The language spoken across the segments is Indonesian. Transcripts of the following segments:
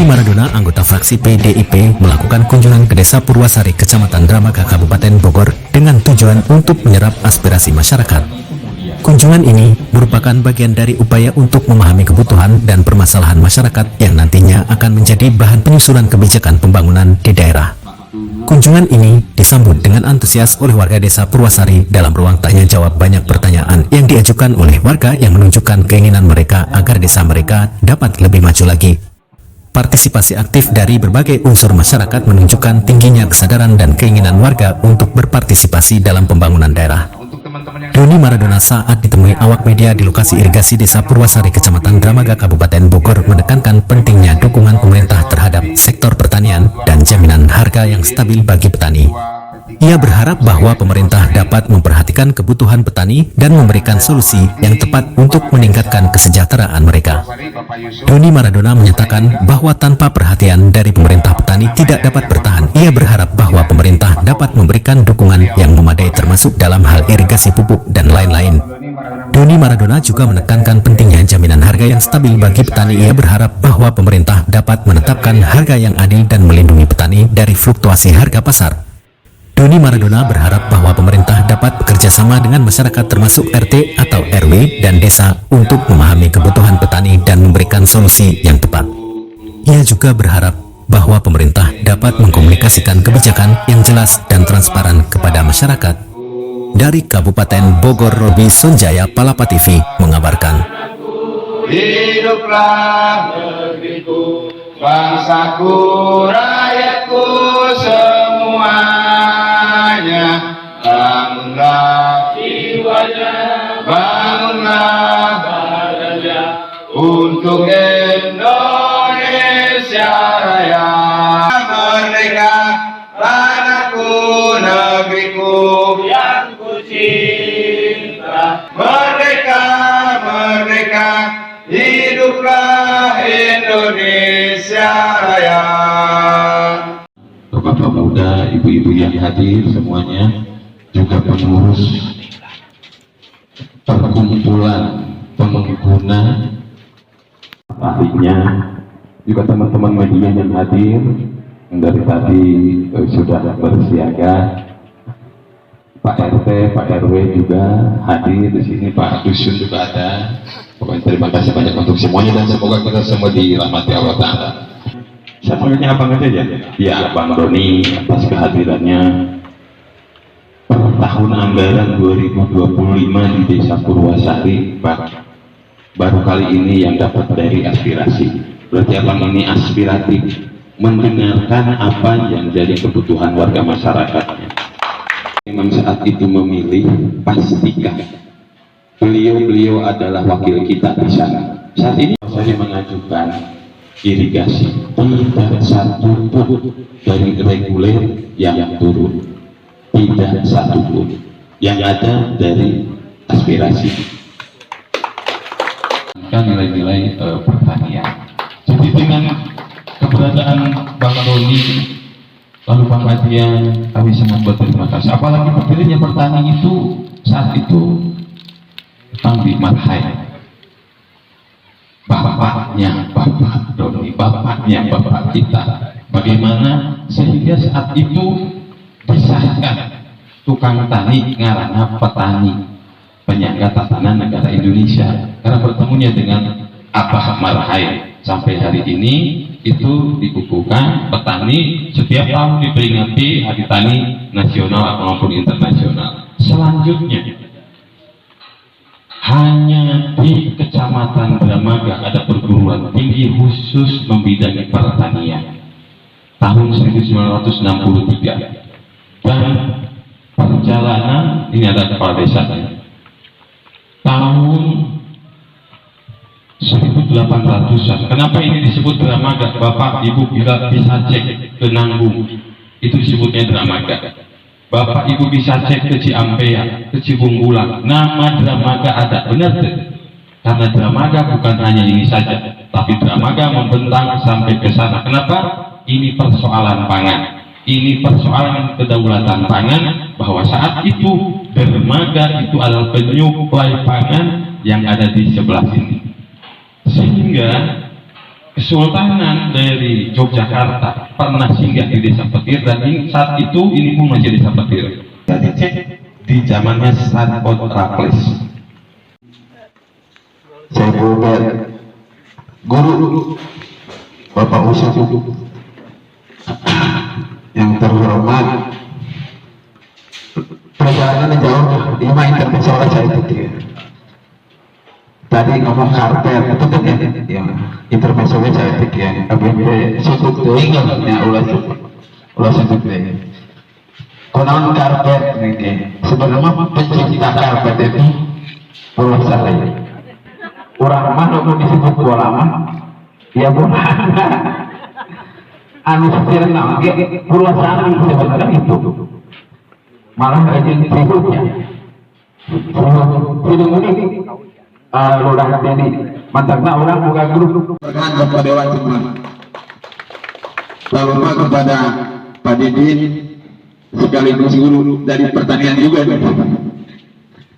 Maradona, anggota fraksi PDIP, melakukan kunjungan ke Desa Purwasari, Kecamatan Dramaga, Kabupaten Bogor dengan tujuan untuk menyerap aspirasi masyarakat. Kunjungan ini merupakan bagian dari upaya untuk memahami kebutuhan dan permasalahan masyarakat yang nantinya akan menjadi bahan penyusunan kebijakan pembangunan di daerah. Kunjungan ini disambut dengan antusias oleh warga Desa Purwasari. Dalam ruang tanya jawab, banyak pertanyaan yang diajukan oleh warga yang menunjukkan keinginan mereka agar desa mereka dapat lebih maju lagi. Partisipasi aktif dari berbagai unsur masyarakat menunjukkan tingginya kesadaran dan keinginan warga untuk berpartisipasi dalam pembangunan daerah. Doni Maradona saat ditemui awak media di lokasi irigasi Desa Purwasari, Kecamatan Dramaga, Kabupaten Bogor, menekankan pentingnya dukungan pemerintah terhadap sektor pertanian dan jaminan harga yang stabil bagi petani. Ia berharap bahwa pemerintah dapat memperhatikan kebutuhan petani dan memberikan solusi yang tepat untuk meningkatkan kesejahteraan mereka. Doni Maradona menyatakan bahwa tanpa perhatian dari pemerintah, petani tidak dapat bertahan. Ia berharap bahwa pemerintah dapat memberikan dukungan yang memadai termasuk dalam hal irigasi pupuk dan lain-lain. Doni Maradona juga menekankan pentingnya jaminan harga yang stabil bagi petani. Ia berharap bahwa pemerintah dapat menetapkan harga yang adil dan melindungi petani dari fluktuasi harga pasar. Doni Maradona berharap bahwa pemerintah dapat bekerja sama dengan masyarakat termasuk RT atau RW dan desa untuk memahami kebutuhan petani dan memberikan solusi yang tepat. Ia juga berharap bahwa pemerintah dapat mengkomunikasikan kebijakan yang jelas dan transparan kepada masyarakat. Dari Kabupaten Bogor, Robi Sonjaya, Palapa TV mengabarkan. Hiduplah negeriku, bangsaku, rakyatku semuanya. Bangunlah jiwanya, bangunlah badannya untuk Indonesia Raya. Merdeka, tanahku, negeriku yang ku cinta. Merdeka, merdeka, hiduplah Indonesia Raya. Bapak muda, ibu-ibu yang hadir semuanya, juga pengurus perkumpulan pengguna, ahlinya, juga teman-teman media yang hadir yang dari tadi sudah bersiaga. Pak RT, Pak RW juga hadir di sini, Pak Dusun juga ada. Pokoknya terima kasih banyak untuk semuanya dan semoga kita semua dirahmati Allah Ta'ala. Saya panggilnya abang aja ya? Ya, Bang Doni atas kehadirannya. Per tahun anggaran 2025 di Desa Purwasari, Pak, baru kali ini yang dapat dari aspirasi. Berarti abang ini aspiratif, mendengarkan apa yang jadi kebutuhan warga masyarakatnya. Memang saat itu memilih, pastikan beliau adalah wakil kita di sana. Saat ini saya mengajukan irigasi, tidak satu pun dari reguler yang turun, tidak satu pun, yang ada dari aspirasi kan nilai-nilai pertanian. Jadi dengan keberadaan Bang Doni lalu Pak Madian, kami sangat berterima kasih. Apalagi terpilihnya petani itu saat itu Tangbi Marhai, bapaknya Bapak Doni, bapaknya Bapak kita. Bagaimana sehingga saat itu disahkan tukang tani ngarana petani, penyangga tatanan negara Indonesia, karena bertemunya dengan Abah Marhai. Sampai hari ini itu dikukuhkan petani setiap tahun diperingati Hari Tani Nasional maupun internasional. Selanjutnya hanya di Kecamatan Dramaga ada perguruan tinggi khusus membidangi pertanian tahun 1963, dan perjalanan ini ada kepala desanya tahun 1800-an. Kenapa ini disebut Dramaga? Bapak Ibu bila bisa cek ke Nanggung, itu disebutnya Dramaga. Bapak Ibu bisa cek ke Ciampea, ke Cibunggulang, nama Dramaga ada, benar tuh? Karena Dramaga bukan hanya ini saja, tapi Dramaga membentang sampai ke sana. Kenapa? Ini persoalan pangan, ini persoalan kedaulatan pangan, bahwa saat itu Dramaga itu adalah penyuplai pangan yang ada di sebelah sini. Sehingga Kesultanan dari Yogyakarta pernah singgah di Desa Petir, dan saat itu ini pun masih Desa Petir. Tadi cek di zamannya Sanpot Rakles. Saya guru Bapak Ustadz yang terhormat, perjalanan jauh 5 intervensi oleh saya Petir. Tadi ngomong karpet, betul ya? Ya, intermezzonya saya pikir ABB sudut ingin ya ulah sudut deh. Konon karpet ini sebenarnya pencipta karpet itu ulah saya. Orang mana pun disebut ulama, ya bukan. Anu firman, ulah sami sebenarnya itu. Malah izin berikutnya. Film ini lurah ini mantapnya orang buka grup perkenan Bapak Dewan semua, lalu kepada Pak Didin sekaligus guru dari pertanian juga nih.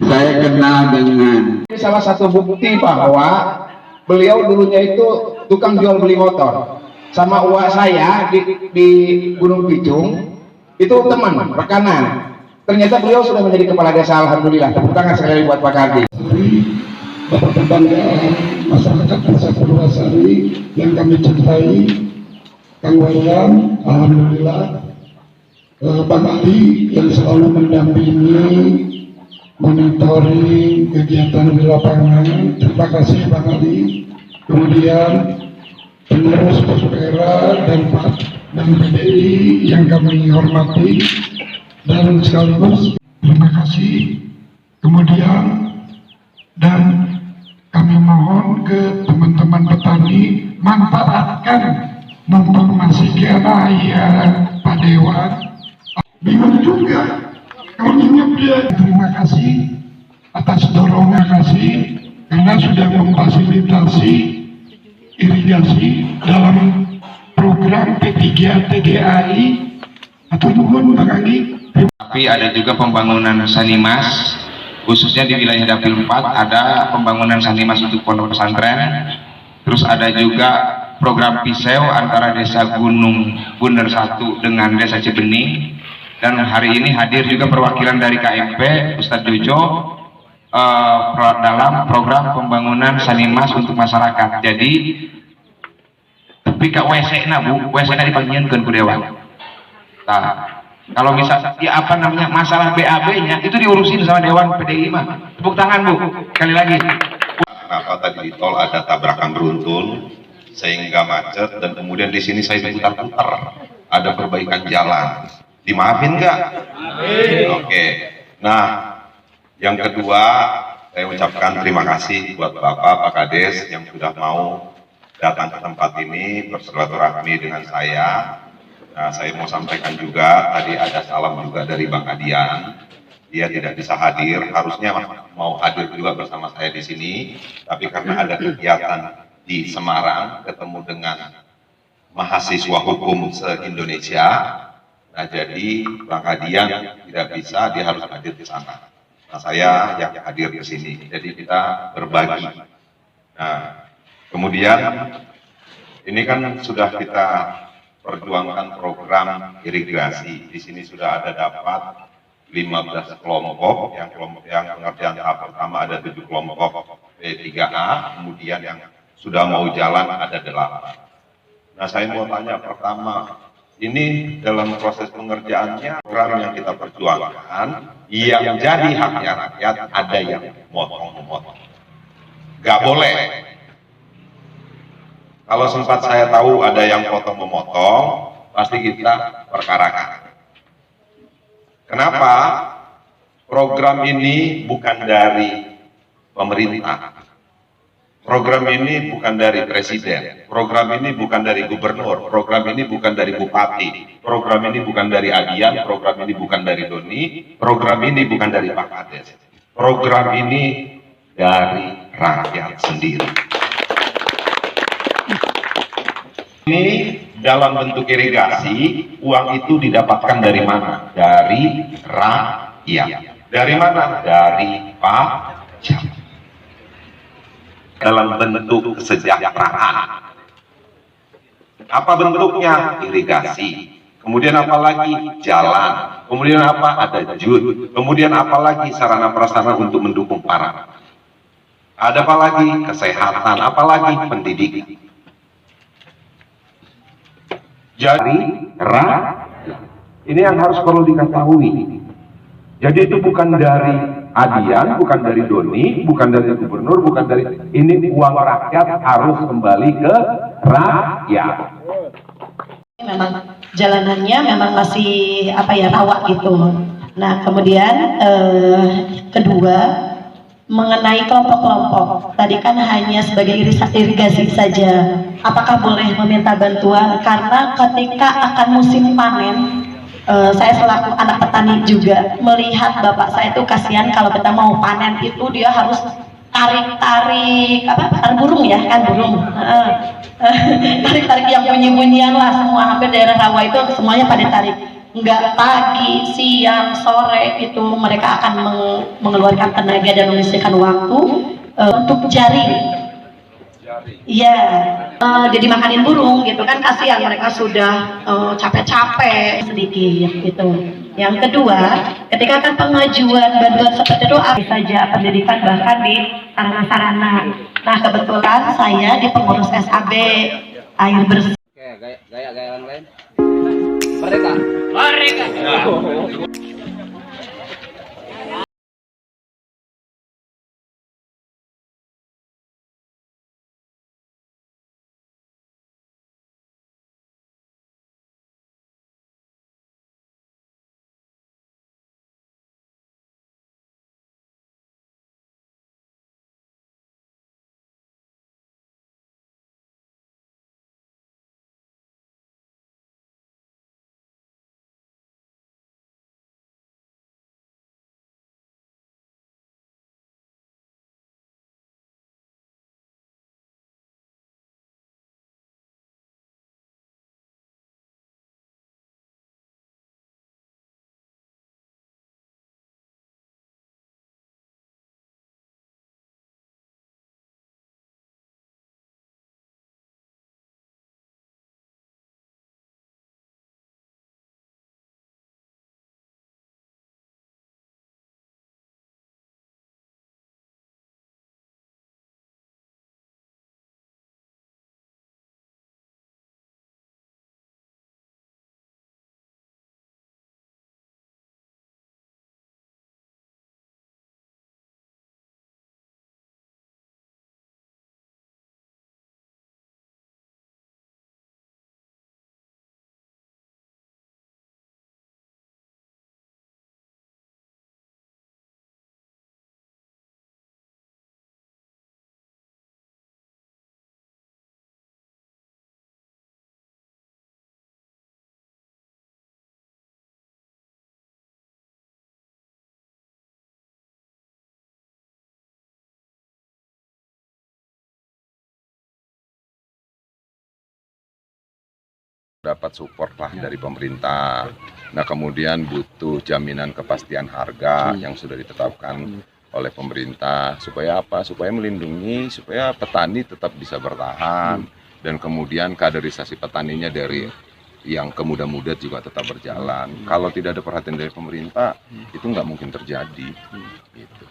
Saya kenal dengan Salah satu bukti bahwa beliau dulunya itu tukang jual beli motor. Sama uak saya di Gunung Picung itu teman rekanan. Ternyata beliau sudah menjadi kepala desa, alhamdulillah. Tepuk tangan sekali buat Pak Kardi. Bapak kebanggaan masyarakat Desa Purwasari yang kami cintai, Kang Wayan, alhamdulillah, Bang Ali yang selalu mendampingi, monitoring kegiatan di lapangan. Terima kasih Bang Ali. Kemudian pengurus Prospera dan Pak dan PDI yang kami hormati, dan sekaligus terima kasih. Kemudian dan kami mohon ke teman-teman petani manfaatkan mempromosikan ya Pak Dewan. Bingung juga kalau ingat dia. Terima kasih atas dorongan kasih karena sudah memfasilitasi irigasi dalam program P3 TGAI atau nuhun Bang Ali. Tapi ada juga pembangunan sanimas, khususnya di wilayah Dapil 4 ada pembangunan sanimas untuk pondok pesantren. Terus ada juga program piseu antara Desa Gunung Bunder 1 dengan Desa Cibening. Dan hari ini hadir juga perwakilan dari KMP Ustadz Jojo dalam program pembangunan sanimas untuk masyarakat. Jadi tapi ke WC na Bu, WC na dipanggilkan ke Dewan. Nah, kalau misal ya apa namanya masalah BAB-nya itu diurusin sama Dewan PDI mah. Tepuk tangan Bu, sekali lagi. Kenapa tadi di tol ada tabrakan beruntun sehingga macet, dan kemudian di sini saya diputar-putar, ada perbaikan jalan. Dimaafin nggak? Oke. Nah, yang kedua saya ucapkan terima kasih buat Bapak Pak Kades yang sudah mau datang ke tempat ini bersilaturahmi dengan saya. Nah, saya mau sampaikan juga, tadi ada salam juga dari Bang Adian. Dia tidak bisa hadir, harusnya mau hadir juga bersama saya di sini, tapi karena ada kegiatan di Semarang, ketemu dengan mahasiswa hukum se-Indonesia, nah jadi Bang Adian tidak bisa, dia harus hadir di sana. Nah, saya yang hadir di sini, jadi kita berbagi. Nah, kemudian ini kan sudah kita perjuangkan program irigasi. Di sini sudah ada dapat 15 kelompok, yang pengerjaan tahap pertama ada 7 kelompok P3A, kemudian yang sudah mau jalan ada 8. Nah, saya mau tanya pertama, ini dalam proses pengerjaannya program yang kita perjuangkan, yang jadi haknya rakyat ada yang motong-motong. Gak boleh. Kalau sempat saya tahu ada yang potong-memotong, pasti kita perkarakan. Kenapa? Program ini bukan dari pemerintah. Program ini bukan dari presiden. Program ini bukan dari gubernur. Program ini bukan dari bupati. Program ini bukan dari Adian. Program ini bukan dari Doni. Program ini bukan dari Pak Kades. Program ini dari rakyat sendiri. Ini dalam bentuk irigasi, uang itu didapatkan dari mana? Dari rakyat. Dari mana? Dari pajak. Dalam bentuk kesejahteraan. Apa bentuknya? Irigasi. Kemudian apa lagi? Jalan. Kemudian apa? Ada jut. Kemudian apa lagi? Sarana prasarana untuk mendukung para. Ada apa lagi? Kesehatan. Apa lagi? Pendidikan. Jadi, ini yang harus perlu diketahui. Jadi itu bukan dari Adian, bukan dari Doni, bukan dari gubernur, bukan dari ini, uang rakyat harus kembali ke rakyat. Memang jalanannya memang masih rawa gitu. Nah kemudian kedua mengenai kelompok-kelompok, tadi kan hanya sebagai irigasi saja. Apakah boleh meminta bantuan? Karena ketika akan musim panen, saya selaku anak petani juga melihat bapak saya itu kasihan kalau kita mau panen itu dia harus tarik burung ya kan burung. Tarik yang bunyi-bunyian lah, semua hampir daerah rawa itu semuanya pada tarik. Enggak pagi, siang, sore itu mereka akan mengeluarkan tenaga dan menyisihkan waktu untuk jaring. Iya, jadi makanin burung gitu kan, kasihan mereka sudah capek-capek sedikit gitu. Yang kedua, ketika akan pengajuan bantuan seperti itu saja pendidikan bahkan di sarana-sarana. Nah kebetulan saya di pengurus SAB air bersih. Oke, gaya yang lain. Merdeka. Merdeka. Dapat support lah dari pemerintah. Nah kemudian butuh jaminan kepastian harga yang sudah ditetapkan oleh pemerintah. Supaya apa? Supaya melindungi, supaya petani tetap bisa bertahan. Dan kemudian kaderisasi petaninya dari yang ke muda-muda juga tetap berjalan. Kalau tidak ada perhatian dari pemerintah, itu nggak mungkin terjadi. Gitu.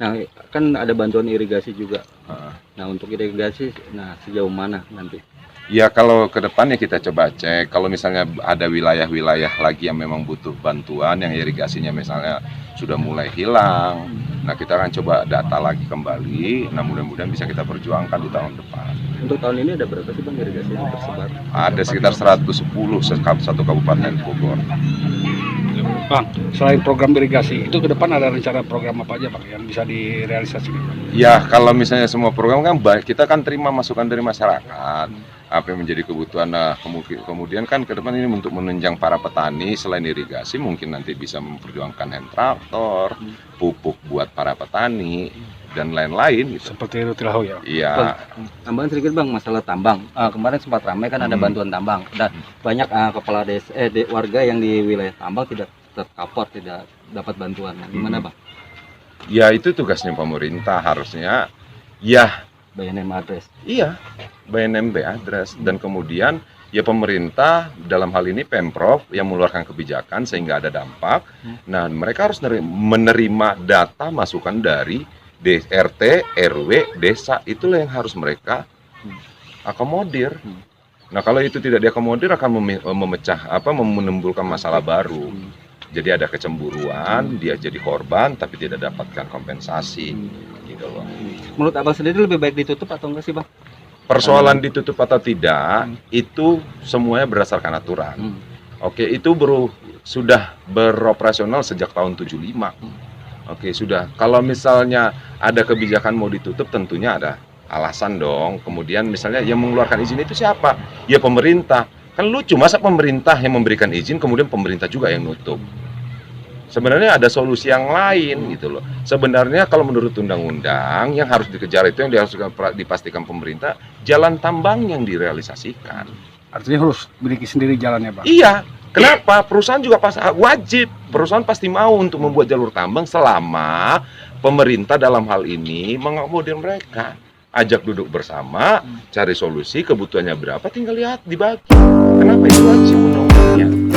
Nah, kan ada bantuan irigasi juga. Nah, untuk irigasi, sejauh mana nanti? Ya kalau ke depannya kita coba cek, kalau misalnya ada wilayah-wilayah lagi yang memang butuh bantuan, yang irigasinya misalnya sudah mulai hilang, nah kita akan coba data lagi kembali, nah mudah-mudahan bisa kita perjuangkan di tahun depan. Untuk tahun ini ada berapa sih Bang irigasi yang tersebar? Ada sekitar 110 satu kabupaten Bogor. Bang, selain program irigasi, itu ke depan ada rencana program apa aja Bang yang bisa direalisasikan? Ya kalau misalnya semua program kan kita kan terima masukan dari masyarakat, apa yang menjadi kebutuhan. Nah kemudian kan ke depan ini untuk menunjang para petani, selain irigasi mungkin nanti bisa memperjuangkan hand traktor, pupuk buat para petani dan lain-lain gitu. Seperti itu Tilahu ya? Iya. Tambahan sedikit Bang, masalah tambang. Kemarin sempat ramai kan ada bantuan tambang, dan banyak kepala desa, warga yang di wilayah tambang tidak tercover, tidak dapat bantuan. Gimana Bang? Ya itu tugasnya pemerintah harusnya. Ya. BNM address. Iya. BNMB address, dan kemudian Ya pemerintah dalam hal ini Pemprov yang mengeluarkan kebijakan sehingga ada dampak. Nah, mereka harus menerima data masukan dari RT, RW, desa, itulah yang harus mereka akomodir. Nah, kalau itu tidak diakomodir akan menimbulkan masalah baru. Jadi ada kecemburuan, dia jadi korban tapi tidak dapatkan kompensasi gitu loh. Menurut Abang sendiri lebih baik ditutup atau enggak sih, Bang? Persoalan ditutup atau tidak itu semuanya berdasarkan aturan. Oke, itu sudah beroperasional sejak tahun 75. Oke, sudah. Kalau misalnya ada kebijakan mau ditutup tentunya ada alasan dong. Kemudian misalnya yang mengeluarkan izin itu siapa? Ya pemerintah. Kan lucu, masa pemerintah yang memberikan izin kemudian pemerintah juga yang nutup. Sebenarnya ada solusi yang lain gitu loh. Sebenarnya kalau menurut undang-undang yang harus dikejar itu yang harus dipastikan pemerintah, jalan tambang yang direalisasikan. Artinya harus miliki sendiri jalannya, Bang. Iya. Kenapa? Perusahaan juga wajib. Perusahaan pasti mau untuk membuat jalur tambang selama pemerintah dalam hal ini mengakomodir mereka. Ajak duduk bersama, cari solusi, kebutuhannya berapa, tinggal lihat dibagi. Kenapa itu wajib undang-undangnya?